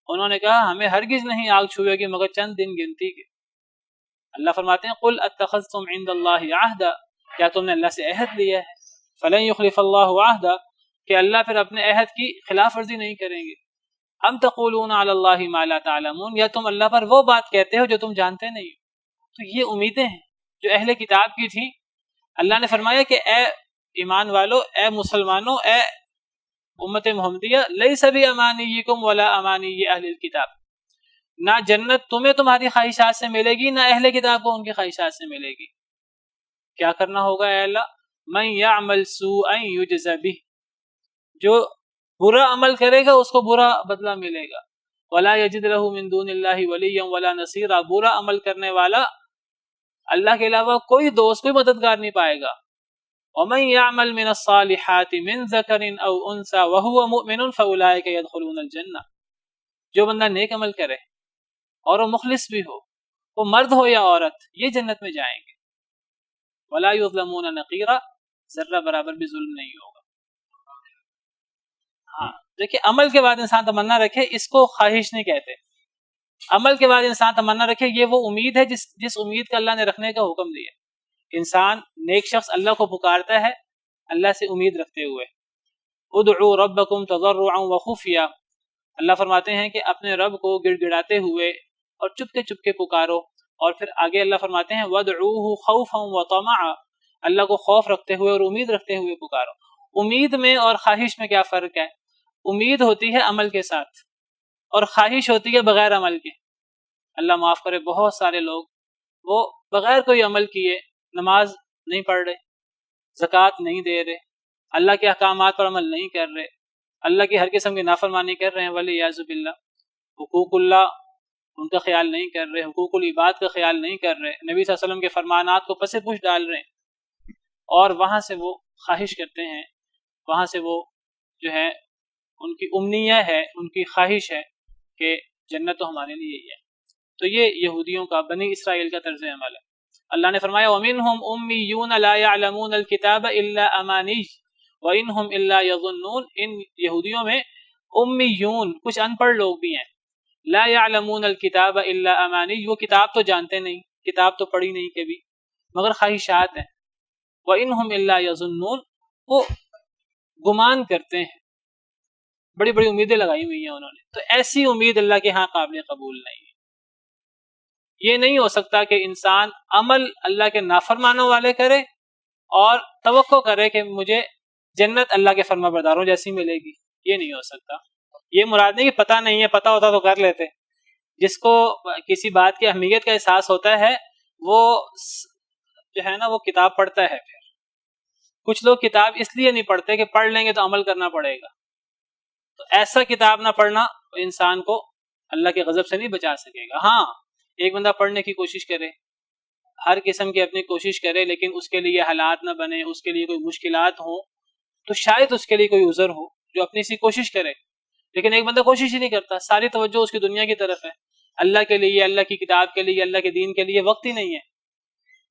S2: انہوں نے کہا ہمیں ہرگز نہیں آگ چھوئے گی مگر چند دن گنتی کے۔ اللہ فرماتے ہیں قُلْ أَتَّخَذْتُمْ عِندَ اللَّهِ عَهْدًا، کیا تم نے اللہ سے عہد لیا ہے؟ فَلَن يُخْلِفَ اللَّهُ عَهْدًا، کہ اللہ پھر اپنے عہد کی خلاف ورزی نہیں کریں گے۔ ام تقولون علی اللہ ما لا تعلمون، یا تم اللہ پر وہ بات کہتے ہو جو تم جانتے نہیں ہو۔ تو یہ امیدیں ہیں جو اہل کتاب کی تھیں۔ اللہ نے فرمایا کہ اے ایمان والو، اے مسلمانوں، اے امت محمدیہ، لیس بامانیکم ولا امانی اہل الکتاب، نہ جنت تمہیں تمہاری خواہشات سے ملے گی، نہ اہل کتاب کو ان کی خواہشات سے ملے گی۔ کیا کرنا ہوگا اے اللہ؟ من یعمل سوءا یجز بہ، جو برا عمل کرے گا اس کو برا بدلہ ملے گا۔ ولا یجد له من دون اللہ ولیا ولا نصیرا، برا عمل کرنے والا اللہ کے علاوہ کوئی دوست، کوئی مددگار نہیں پائے گا۔ ومن یعمل من الصالحات من ذکر او انثى وهو مؤمن فاولئک يدخلون الجنہ، جو بندہ نیک عمل کرے اور وہ مخلص بھی ہو، وہ مرد ہو یا عورت، یہ جنت میں جائیں گے۔ ولا یظلمون نقیرا، ذرہ برابر بھی ظلم نہیں ہوگا۔ ہاں دیکھیں، عمل کے بعد انسان تمنا رکھے، اس کو خواہش نہیں کہتے۔ عمل کے بعد انسان تمنا رکھے، یہ وہ امید ہے جس امید کا اللہ نے رکھنے کا حکم دیا۔ انسان، نیک شخص اللہ کو پکارتا ہے اللہ سے امید رکھتے ہوئے۔ ادعوا ربکم تضرعا وخفیا، اللہ فرماتے ہیں کہ اپنے رب کو گڑ گڑاتے ہوئے اور چپکے چپکے پکارو، اور پھر آگے اللہ فرماتے ہیں وادعوہ خوفا وطمعا، اللہ کو خوف رکھتے ہوئے اور امید رکھتے ہوئے پکارو۔ امید میں اور خواہش میں کیا فرق ہے؟ امید ہوتی ہے عمل کے ساتھ، اور خواہش ہوتی ہے بغیر عمل کے۔ اللہ معاف کرے، بہت سارے لوگ وہ بغیر کوئی عمل کیے نماز نہیں پڑھ رہے، زکوٰۃ نہیں دے رہے، اللہ کے احکامات پر عمل نہیں کر رہے، اللہ کی ہر قسم کی نافرمانی کر رہے ہیں، والعیاذ باللہ۔ حقوق اللہ ان کا خیال نہیں کر رہے، حقوق العباد کا خیال نہیں کر رہے، نبی صلی اللہ علیہ وسلم کے فرمانات کو پس پش ڈال رہے ہیں، اور وہاں سے وہ خواہش کرتے ہیں، وہاں سے وہ جو ہے ان کی امنیہ ہے، ان کی خواہش ہے کہ جنت تو ہمارے لیے ہی ہے۔ تو یہ یہودیوں کا، بنی اسرائیل کا طرز عمل ہے۔ اللہ نے فرمایا وَمِنْهُمْ أُمِّيُّونَ لَا يَعْلَمُونَ الْكِتَابَ إِلَّا أَمَانِيَّ وَإِنْهُمْ إِلَّا يَظُنُّونَ، ان یہودیوں میں امیون، کچھ ان پڑھ لوگ بھی ہیں۔ لا يعلمون الکتاب الا امانی، وہ کتاب تو جانتے نہیں، کتاب تو پڑھی نہیں کبھی، مگر خواہشات ہیں۔ وَإِنْهُمْ إِلَّا يَظُنُّونَ، وہ گمان کرتے ہیں، بڑی بڑی امیدیں لگائی ہوئی ہیں انہوں نے۔ تو ایسی امید اللہ کے ہاں قابل قبول نہیں ہے۔ یہ نہیں ہو سکتا کہ انسان عمل اللہ کے نافرمانوں والے کرے اور توقع کرے کہ مجھے جنت اللہ کے فرما برداروں جیسی ملے گی، یہ نہیں ہو سکتا۔ یہ مراد نہیں کہ پتہ نہیں ہے، پتہ ہوتا تو کر لیتے۔ جس کو کسی بات کی اہمیت کا احساس ہوتا ہے وہ جو ہے نا وہ کتاب پڑھتا ہے۔ پھر کچھ لوگ کتاب اس لیے نہیں پڑھتے کہ پڑھ لیں گے تو عمل کرنا پڑے گا، تو ایسا کتاب نہ پڑھنا انسان کو اللہ کے غضب سے نہیں بچا سکے گا۔ ہاں، ایک بندہ پڑھنے کی کوشش کرے، ہر قسم کی اپنی کوشش کرے، لیکن اس کے لیے حالات نہ بنے، اس کے لیے کوئی مشکلات ہوں، تو شاید اس کے لیے کوئی عذر ہو جو اپنی سی کوشش کرے۔ لیکن ایک بندہ کوشش ہی نہیں کرتا، ساری توجہ اس کی دنیا کی طرف ہے، اللہ کے لیے، اللہ کی کتاب کے لیے، اللہ کے دین کے لیے وقت ہی نہیں ہے.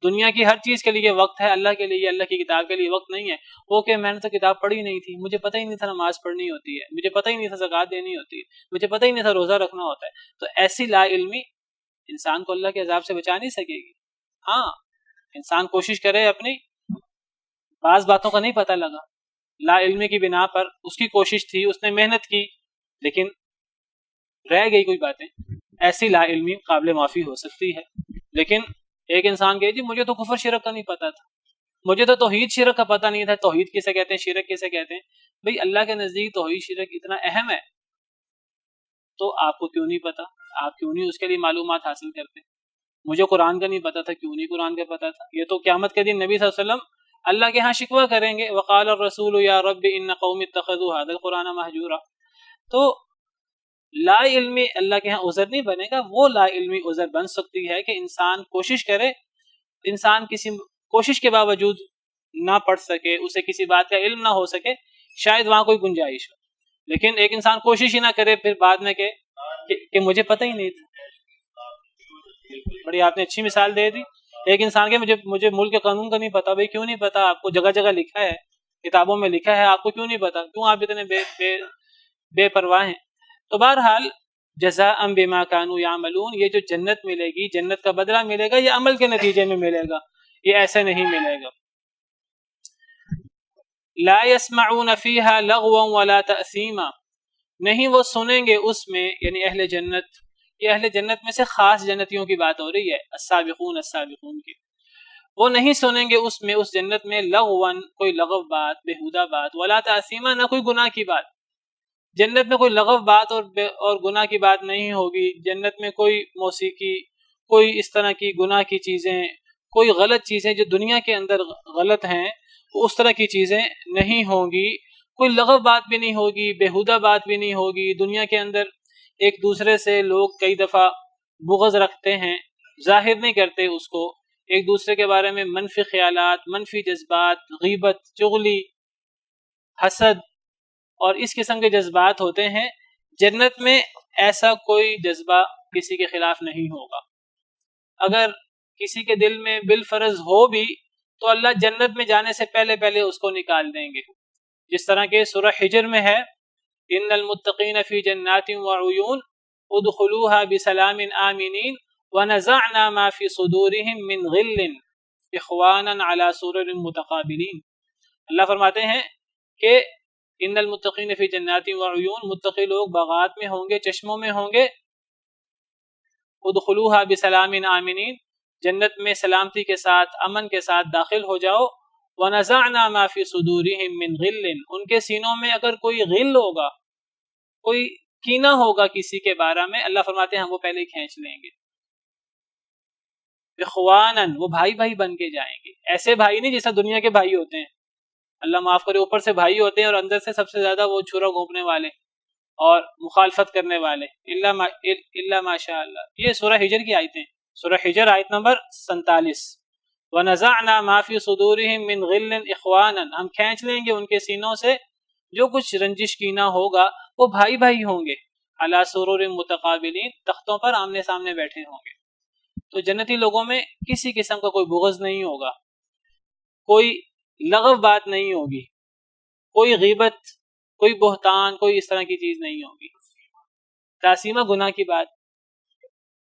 S2: دنیا کی ہر چیز کے لیے وقت ہے، اللہ کے لیے، اللہ کی کتاب کے لیے وقت نہیں ہے. وہ کہ میں نے تو کتاب پڑھی نہیں تھی، مجھے پتہ ہی نہیں تھا نماز پڑھنی ہوتی ہے، مجھے پتہ ہی نہیں تھا زکوٰۃ دینی ہوتی ہے، مجھے پتہ ہی نہیں تھا روزہ رکھنا ہوتا ہے. تو ایسی لا علمی انسان کو اللہ کے عذاب سے بچا نہیں سکے گی. ہاں انسان کوشش کرے، اپنی بعض باتوں کا نہیں پتہ لگا، لا علمی کی بنا پر اس کی کوشش تھی، اس نے محنت کی، لیکن رہ گئی کوئی باتیں، ایسی لا علمی قابل معافی ہو سکتی ہے. لیکن ایک انسان کہے جی مجھے تو کفر شرک کا نہیں پتا تھا، مجھے تو توحید شرک کا پتہ نہیں تھا، توحید کسے کہتے ہیں، شرک کسے کہتے ہیں. بھئی اللہ کے نزدیک توحید شرک اتنا اہم ہے تو آپ کو کیوں نہیں پتا؟ آپ کیوں نہیں اس کے لیے معلومات حاصل کرتے؟ مجھے قرآن کا نہیں پتا تھا، کیوں نہیں قرآن کا پتا تھا؟ یہ تو قیامت کے دن نبی صلی اللہ علیہ وسلم اللہ کے ہاں شکوہ کریں گے، وقال الرسول یا رب ان قوم اتخذوا هذا القرآن مہجورا. تو لا علمی اللہ کے ہاں عذر نہیں بنے گا، وہ لا علمی عذر بن سکتی ہے کہ انسان کوشش کرے، انسان کسی کوشش کے باوجود نہ پڑھ سکے، اسے کسی بات کا علم نہ ہو سکے، شاید وہاں کوئی گنجائش ہو. لیکن ایک انسان کوشش ہی نہ کرے پھر بعد میں کہ مجھے پتہ ہی نہیں تھا. بڑی آپ نے اچھی مثال دے دی. ایک انسان کے مجھے ملک کے قانون کا نہیں پتا. بھائی کیوں نہیں پتا؟ آپ کو جگہ جگہ لکھا ہے، کتابوں میں لکھا ہے، آپ کو کیوں نہیں پتا؟ کیوں آپ اتنے بے پرواہ ہیں؟ تو بہرحال جزاء بما كانوا يعملون، یہ جو جنت ملے گی، جنت کا بدلہ ملے گا، یہ عمل کے نتیجے میں ملے گا، یہ ایسے نہیں ملے گا. لا يسمعون فيها لغوا ولا تأثيما، نہیں وہ سنیں گے اس میں، یعنی اہل جنت، یہ اہل جنت میں سے خاص جنتیوں کی بات ہو رہی ہے، السابقون السابقون کی. وہ نہیں سنیں گے اس میں، اس جنت میں، لغون کوئی لغو بات، بےہودہ بات، ولا تأثیما نہ کوئی گناہ کی بات. جنت میں کوئی لغو بات اور گناہ کی بات نہیں ہوگی. جنت میں کوئی موسیقی، کوئی اس طرح کی گناہ کی چیزیں، کوئی غلط چیزیں جو دنیا کے اندر غلط ہیں، اس طرح کی چیزیں نہیں ہوں گی. کوئی لغو بات بھی نہیں ہوگی، بےہودہ بات بھی نہیں ہوگی. دنیا کے اندر ایک دوسرے سے لوگ کئی دفعہ بغض رکھتے ہیں، ظاہر نہیں کرتے اس کو، ایک دوسرے کے بارے میں منفی خیالات، منفی جذبات، غیبت، چغلی، حسد اور اس قسم کے جذبات ہوتے ہیں. جنت میں ایسا کوئی جذبہ کسی کے خلاف نہیں ہوگا. اگر کسی کے دل میں بالفرض ہو بھی تو اللہ جنت میں جانے سے پہلے اس کو نکال دیں گے. جس طرح کہ سورہ حجر میں ہے، ان المتقین فی جنات وعیون ادخلوها بسلام آمنین ونزعنا ما فی صدورهم من غل اخوانا علی سرر متقابلین. اللہ فرماتے ہیں کہ ان المتقین فی جنات وعیون، متقی لوگ باغات میں ہوں گے، چشموں میں ہوں گے. ادخلوها بسلام آمنین، جنت میں سلامتی کے ساتھ، امن کے ساتھ داخل ہو جاؤ. وَنَزَعْنَا مَا فِي صُدُورِهِم مِّن غِلٍّ، ان کے سینوں میں اگر کوئی غل ہوگا، کوئی کینہ ہوگا کسی کے بارے میں، اللہ فرماتے ہیں ہم وہ پہلے ہی کھینچ لیں گے. اخواناً، وہ بھائی بھائی بن کے جائیں گے. ایسے بھائی نہیں جیسا دنیا کے بھائی ہوتے ہیں، اللہ معاف کرے، اوپر سے بھائی ہوتے ہیں اور اندر سے سب سے زیادہ وہ چھرا گھونپنے والے اور مخالفت کرنے والے. الا ماشاء اللہ. یہ سورہ ہجر کی آیتیں، سورہ ہجر آیت نمبر 47. وَنَزَعْنَا مَا فِي صُدُورِهِم مِّن غِلٍّ إِخْوَانًا، ہم کھینچ لیں گے ان کے سینوں سے جو کچھ رنجش کینہ ہوگا، وہ بھائی بھائی ہوں گے. عَلَى سُرُرٍ مُتَقَابِلِينَ، تختوں پر آمنے سامنے بیٹھے ہوں گے. تو جنتی لوگوں میں کسی قسم کا کوئی بغض نہیں ہوگا، کوئی لغو بات نہیں ہوگی، کوئی غیبت، کوئی بہتان، کوئی اس طرح کی چیز نہیں ہوگی. تعصیمہ گناہ کی بات،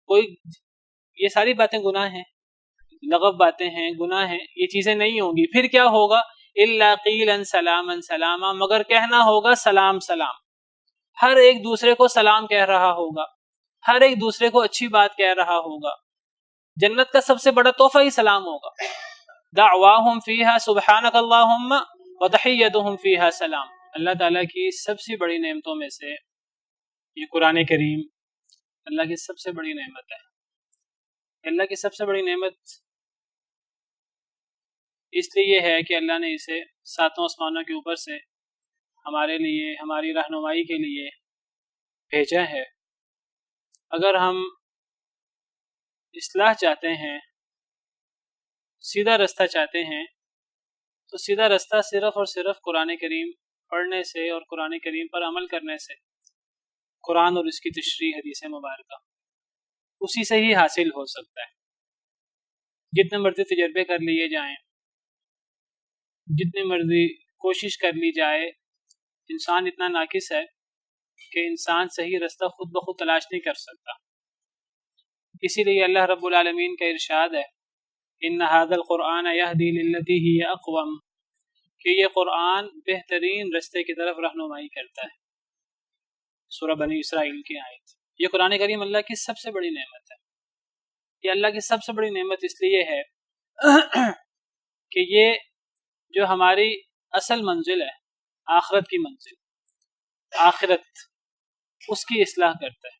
S2: کوئی یہ ساری باتیں گناہ ہیں، لغو باتیں ہیں، گناہ ہیں، یہ چیزیں نہیں ہوں گی. پھر کیا ہوگا؟ الا قیلا سلاما سلاما، مگر کہنا ہوگا سلام سلام. ہر ایک دوسرے کو سلام کہہ رہا ہوگا، ہر ایک دوسرے کو اچھی بات کہہ رہا ہوگا. جنت کا سب سے بڑا تحفہ ہی سلام ہوگا. دعواہم فیہا سبحانک اللہم وتحیتہم فیہا سلام. اللہ تعالیٰ کی سب سے بڑی نعمتوں میں سے یہ قرآن کریم اللہ کی سب سے بڑی نعمت ہے. اللہ کی سب سے بڑی نعمت اس لیے ہے کہ اللہ نے اسے ساتوں آسمانوں کے اوپر سے ہمارے لیے، ہماری رہنمائی کے لیے بھیجا ہے. اگر ہم اصلاح چاہتے ہیں، سیدھا رستہ چاہتے ہیں، تو سیدھا رستہ صرف اور صرف قرآن کریم پڑھنے سے اور قرآن کریم پر عمل کرنے سے، قرآن اور اس کی تشریح حدیث مبارکہ. اسی سے ہی حاصل ہو سکتا ہے. جتنے مرضی تجربے کر لیے جائیں، جتنی مرضی کوشش کر لی جائے، انسان اتنا ناقص ہے کہ انسان صحیح رستہ خود بخود تلاش نہیں کر سکتا. اسی لیے اللہ رب العالمین کا ارشاد ہے ان ھذا القرآن یہدی للتی ہی اقوم، کہ یہ قرآن بہترین رستے کی طرف رہنمائی کرتا ہے. سورہ بنی اسرائیل کی آیت. یہ قرآن کریم اللہ کی سب سے بڑی نعمت ہے. یہ اللہ کی سب سے بڑی نعمت اس لیے ہے کہ یہ جو ہماری اصل منزل ہے، آخرت کی منزل، آخرت، اس کی اصلاح کرتا ہے.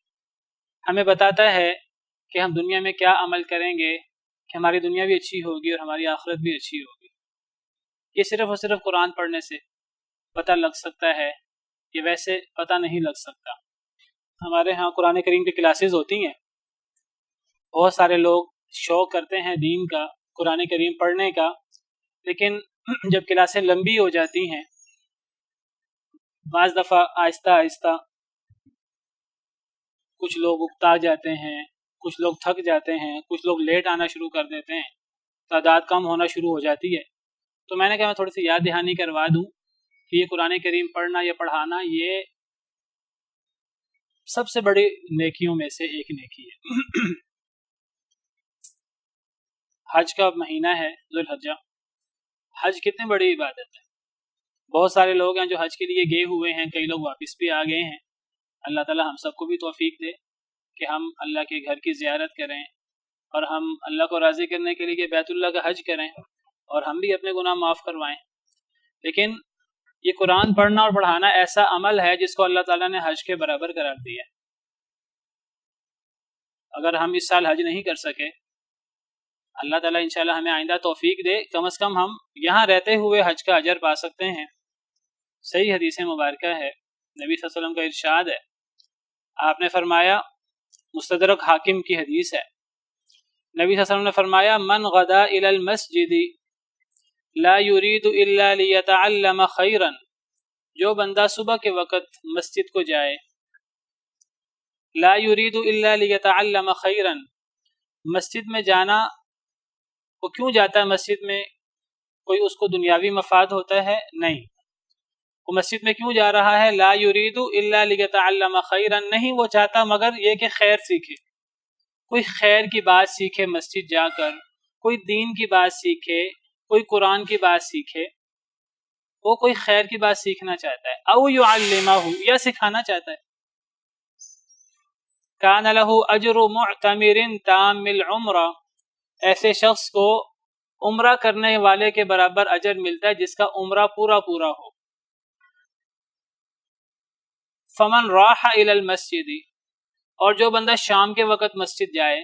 S2: ہمیں بتاتا ہے کہ ہم دنیا میں کیا عمل کریں گے کہ ہماری دنیا بھی اچھی ہوگی اور ہماری آخرت بھی اچھی ہوگی. یہ صرف اور صرف قرآن پڑھنے سے پتہ لگ سکتا ہے، یہ ویسے پتہ نہیں لگ سکتا. ہمارے ہاں قرآن کریم کی کلاسز ہوتی ہیں، بہت سارے لوگ شوق کرتے ہیں دین کا، قرآن کریم پڑھنے کا، لیکن جب کلاسیں لمبی ہو جاتی ہیں، بعض دفعہ آہستہ آہستہ کچھ لوگ اکتا جاتے ہیں، کچھ لوگ تھک جاتے ہیں، کچھ لوگ لیٹ آنا شروع کر دیتے ہیں، تعداد کم ہونا شروع ہو جاتی ہے. تو میں نے کہا میں تھوڑی سی یاد دہانی کروا دوں کہ یہ قرآن کریم پڑھنا یا پڑھانا یہ سب سے بڑی نیکیوں میں سے ایک نیکی ہے. حج کا مہینہ ہے ذو الحجہ. حج کتنی بڑی عبادت ہے. بہت سارے لوگ ہیں جو حج کے لیے گئے ہوئے ہیں، کئی لوگ واپس بھی آ گئے ہیں. اللہ تعالی ہم سب کو بھی توفیق دے کہ ہم اللہ کے گھر کی زیارت کریں اور ہم اللہ کو راضی کرنے کے لیے بیت اللہ کا حج کریں اور ہم بھی اپنے گناہ معاف کروائیں. لیکن یہ قرآن پڑھنا اور پڑھانا ایسا عمل ہے جس کو اللہ تعالیٰ نے حج کے برابر قرار دیا ہے. اگر ہم اس سال حج نہیں کر سکے، اللہ تعالیٰ انشاءاللہ ہمیں آئندہ توفیق دے، کم از کم ہم یہاں رہتے ہوئے حج کا اجر پا سکتے ہیں. صحیح حدیث مبارکہ ہے، نبی صلی اللہ علیہ وسلم کا ارشاد ہے، آپ نے فرمایا، مستدرک حاکم کی حدیث ہے، نبی صلی اللہ علیہ وسلم نے فرمایا من غدا الی المسجد لا يريد الا ليتعلم خيرا، جو بندہ صبح کے وقت مسجد کو جائے، لا يريد الا ليتعلم خيرا، مسجد میں جانا وہ کیوں جاتا ہے؟ مسجد میں کوئی اس کو دنیاوی مفاد ہوتا ہے؟ نہیں. وہ مسجد میں کیوں جا رہا ہے؟ لا يريد الا ليتعلم خيرا، نہیں وہ چاہتا مگر یہ کہ خیر سیکھے، کوئی خیر کی بات سیکھے مسجد جا کر، کوئی دین کی بات سیکھے، کوئی قرآن کی بات سیکھے، وہ کوئی خیر کی بات سیکھنا چاہتا ہے. او يعلمہ، یا سکھانا چاہتا ہے. کان لہ اجر معتمر تام العمرہ، ایسے شخص کو عمرہ کرنے والے کے برابر اجر ملتا ہے جس کا عمرہ پورا پورا ہو. فمن راح الی المسجد، اور جو بندہ شام کے وقت مسجد جائے،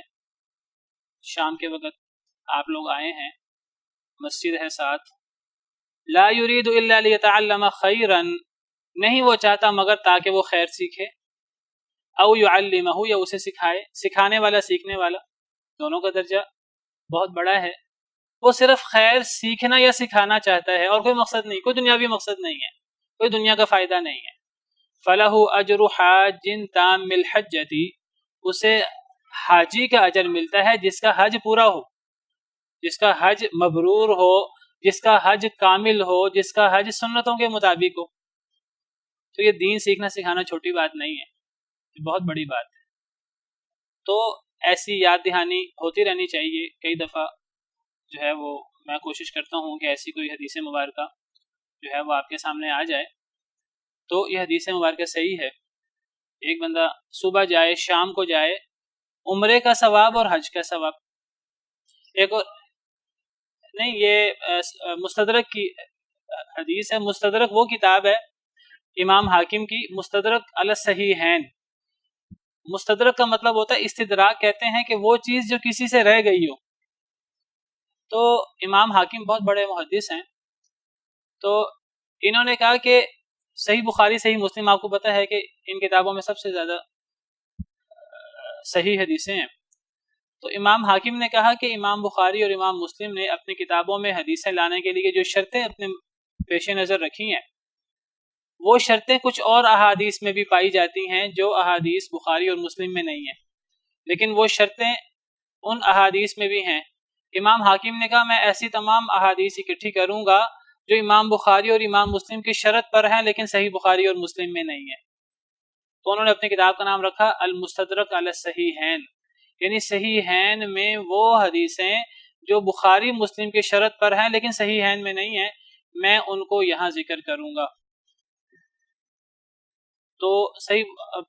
S2: شام کے وقت آپ لوگ آئے ہیں، مسجد ہے ساتھ، لا يريد الا ليتعلم خيرا، نہیں وہ چاہتا مگر تاکہ وہ خیر سیکھے، او يعلمہ، یا اسے سکھائے. سکھانے والا سیکھنے والا دونوں کا درجہ بہت بڑا ہے. وہ صرف خیر سیکھنا یا سکھانا چاہتا ہے اور کوئی مقصد نہیں، کوئی دنیاوی مقصد نہیں ہے، کوئی دنیا کا فائدہ نہیں ہے. فلہ اجر حاج تام الحجۃ، اسے حاجی کا اجر ملتا ہے جس کا حج پورا ہو، جس کا حج مبرور ہو، جس کا حج کامل ہو، جس کا حج سنتوں کے مطابق ہو. تو یہ دین سیکھنا سکھانا چھوٹی بات نہیں ہے، یہ بہت بڑی بات ہے. تو ایسی یاد دہانی ہوتی رہنی چاہیے. کئی دفعہ جو ہے وہ میں کوشش کرتا ہوں کہ ایسی کوئی حدیث مبارکہ جو ہے وہ آپ کے سامنے آ جائے. تو یہ حدیث مبارکہ صحیح ہے. ایک بندہ صبح جائے، شام کو جائے، عمرے کا ثواب اور حج کا ثواب. ایک اور نہیں، یہ مستدرک کی حدیث ہے. مستدرک وہ کتاب ہے امام حاکم کی، مستدرک علی الصحیحین. مستدرک کا مطلب ہوتا ہے استدراک، کہتے ہیں کہ وہ چیز جو کسی سے رہ گئی ہو. تو امام حاکم بہت بڑے محدث ہیں، تو انہوں نے کہا کہ صحیح بخاری، صحیح مسلم، آپ کو پتہ ہے کہ ان کتابوں میں سب سے زیادہ صحیح حدیثیں ہیں. تو امام حاکم نے کہا کہ امام بخاری اور امام مسلم نے اپنی کتابوں میں حدیثیں لانے کے لیے جو شرطیں اپنے پیش نظر رکھی ہیں، وہ شرطیں کچھ اور احادیث میں بھی پائی جاتی ہیں جو احادیث بخاری اور مسلم میں نہیں ہیں. لیکن وہ شرطیں ان احادیث میں بھی ہیں. امام حاکم نے کہا میں ایسی تمام احادیث اکٹھی کروں گا جو امام بخاری اور امام مسلم کی شرط پر ہیں لیکن صحیح بخاری اور مسلم میں نہیں ہے. تو انہوں نے اپنی کتاب کا نام رکھا المستدرک علی الصحیحین، یعنی صحیحین میں وہ حدیثیں جو بخاری مسلم کی شرط پر ہیں لیکن صحیحین میں نہیں ہیں، میں ان کو یہاں ذکر کروں گا. تو صحیح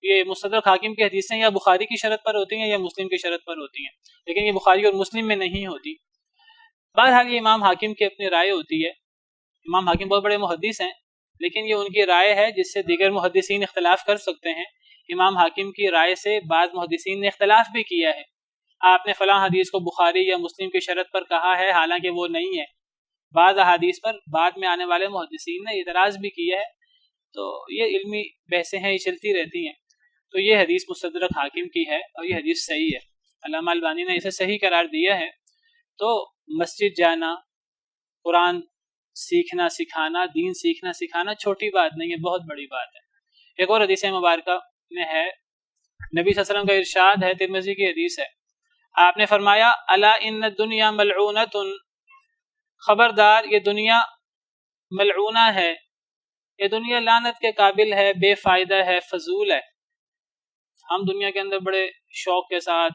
S2: یہ مستدرک حاکم کی حدیثیں یا بخاری کی شرط پر ہوتی ہیں یا مسلم کی شرط پر ہوتی ہیں، لیکن یہ بخاری اور مسلم میں نہیں ہوتی. بہرحال یہ امام حاکم کی اپنی رائے ہوتی ہے. امام حاکم بہت بڑے محدث ہیں، لیکن یہ ان کی رائے ہے جس سے دیگر محدثین اختلاف کر سکتے ہیں. امام حاکم کی رائے سے بعض محدثین نے اختلاف بھی کیا ہے. آپ نے فلاں حدیث کو بخاری یا مسلم کی شرط پر کہا ہے حالانکہ وہ نہیں ہے. بعض احادیث پر بعد میں آنے والے محدثین نے اعتراض بھی کیا ہے. تو یہ علمی بحثیں ہیں، یہ چلتی رہتی ہیں. تو یہ حدیث مستدرک حاکم کی ہے اور یہ حدیث صحیح ہے. علامہ البانی نے اسے صحیح قرار دیا ہے. تو مسجد جانا، قرآن سیکھنا سکھانا، دین سیکھنا سکھانا چھوٹی بات نہیں ہے، بہت بڑی بات ہے. ایک اور حدیث مبارکہ میں ہے، نبی صلی اللہ علیہ وسلم کا ارشاد ہے، ترمذی کی حدیث ہے. آپ نے فرمایا الا ان الدنیا ملعونۃ، خبردار یہ دنیا ملعونہ ہے، یہ دنیا لعنت کے قابل ہے، بے فائدہ ہے، فضول ہے. ہم دنیا کے اندر بڑے شوق کے ساتھ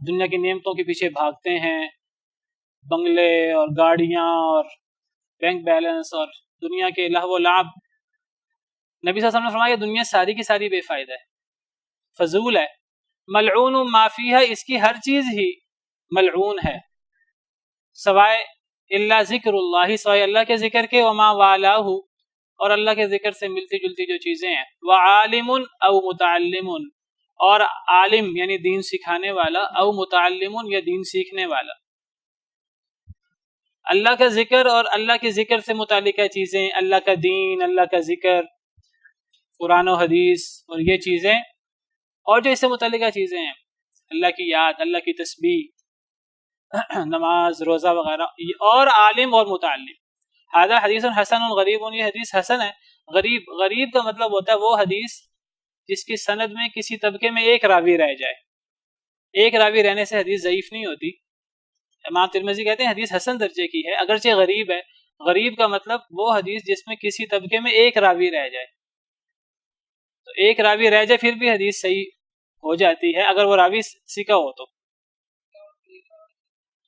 S2: دنیا کی نعمتوں کے پیچھے بھاگتے ہیں، بنگلے اور گاڑیاں اور بینک بیلنس اور دنیا کے لہو و لعب. نبی صلی اللہ علیہ وسلم نے فرمایا دنیا ساری کی ساری بے فائدہ ہے، فضول ہے. ملعون ما فیہا، اس کی ہر چیز ہی ملعون ہے سوائے الا ذکر اللہ، سوائے اللہ کے ذکر کے، وما والاہ، اور اللہ کے ذکر سے ملتی جلتی جو چیزیں ہیں، وعالم او متعلم، اور عالم یعنی دین سکھانے والا، او متعلم یا دین سیکھنے والا. اللہ کا ذکر اور اللہ کے ذکر سے متعلقہ چیزیں، اللہ کا دین، اللہ کا ذکر، قرآن و حدیث اور یہ چیزیں، اور جو اس سے متعلقہ چیزیں ہیں، اللہ کی یاد، اللہ کی تسبیح، نماز، روزہ وغیرہ، اور عالم اور متعلم. ھذا حدیث حسن غریب، یہ حدیث حسن ہے. غریب کا مطلب ہوتا ہے وہ حدیث جس کی سند میں کسی طبقے میں ایک راوی رہ جائے. ایک راوی رہنے سے حدیث ضعیف نہیں ہوتی. امام ترمذی کہتے ہیں حدیث حسن درجے کی ہے اگرچہ غریب ہے. غریب کا مطلب وہ حدیث جس میں کسی طبقے میں ایک راوی رہ جائے. تو ایک راوی رہ جائے پھر بھی حدیث صحیح ہو جاتی ہے اگر وہ راوی سکا ہو. تو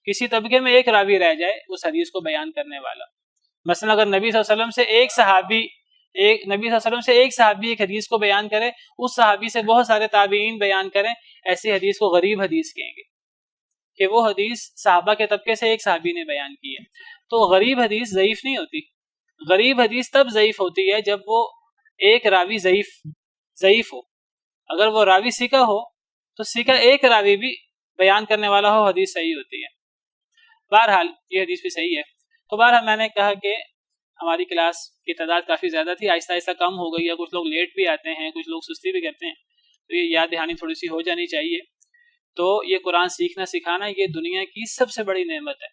S2: کسی طبقے میں ایک راوی رہ جائے اس حدیث کو بیان کرنے والا. مثلا اگر نبی صلی اللہ علیہ وسلم سے ایک صحابی ایک حدیث کو بیان کرے، اس صحابی سے بہت سارے تابعین بیان کریں، ایسی حدیث کو غریب حدیث کہیں گے کہ وہ حدیث صحابہ کے طبقے سے ایک صحابی نے بیان کی ہے. تو غریب حدیث ضعیف نہیں ہوتی. غریب حدیث تب ضعیف ہوتی ہے جب وہ ایک راوی ضعیف ہو. اگر وہ راوی سکا ہو تو سکا ایک راوی بھی بیان کرنے والا ہو، حدیث صحیح ہوتی ہے. بہرحال یہ حدیث بھی صحیح ہے. تو بہرحال میں نے کہا کہ ہماری کلاس کی تعداد کافی زیادہ تھی، آہستہ آہستہ کم ہو گئی ہے. کچھ لوگ لیٹ بھی آتے ہیں، کچھ لوگ سستی بھی کرتے ہیں، تو یہ یاد دہانی تھوڑی سی ہو جانی چاہیے. تو یہ قرآن سیکھنا سکھانا یہ دنیا کی سب سے بڑی نعمت ہے.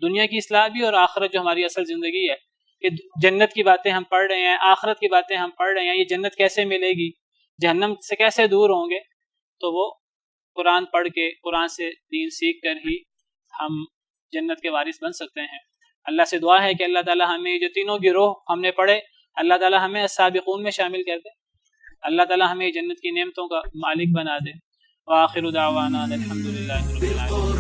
S2: دنیا کی اصلاح بھی اور آخرت جو ہماری اصل زندگی ہے. کہ جنت کی باتیں ہم پڑھ رہے ہیں، آخرت کی باتیں ہم پڑھ رہے ہیں، یہ جنت کیسے ملے گی، جہنم سے کیسے دور ہوں گے. تو وہ قرآن پڑھ کے، قرآن سے دین سیکھ کر ہی ہم جنت کے وارث بن سکتے ہیں. اللہ سے دعا ہے کہ اللہ تعالی ہمیں جو تینوں گروہ ہم نے پڑھے، اللہ تعالی ہمیں السابقون میں شامل کر دے. اللہ تعالی ہمیں جنت کی نعمتوں کا مالک بنا دے. وآخر دعوانا الحمدللہ رب العالمین.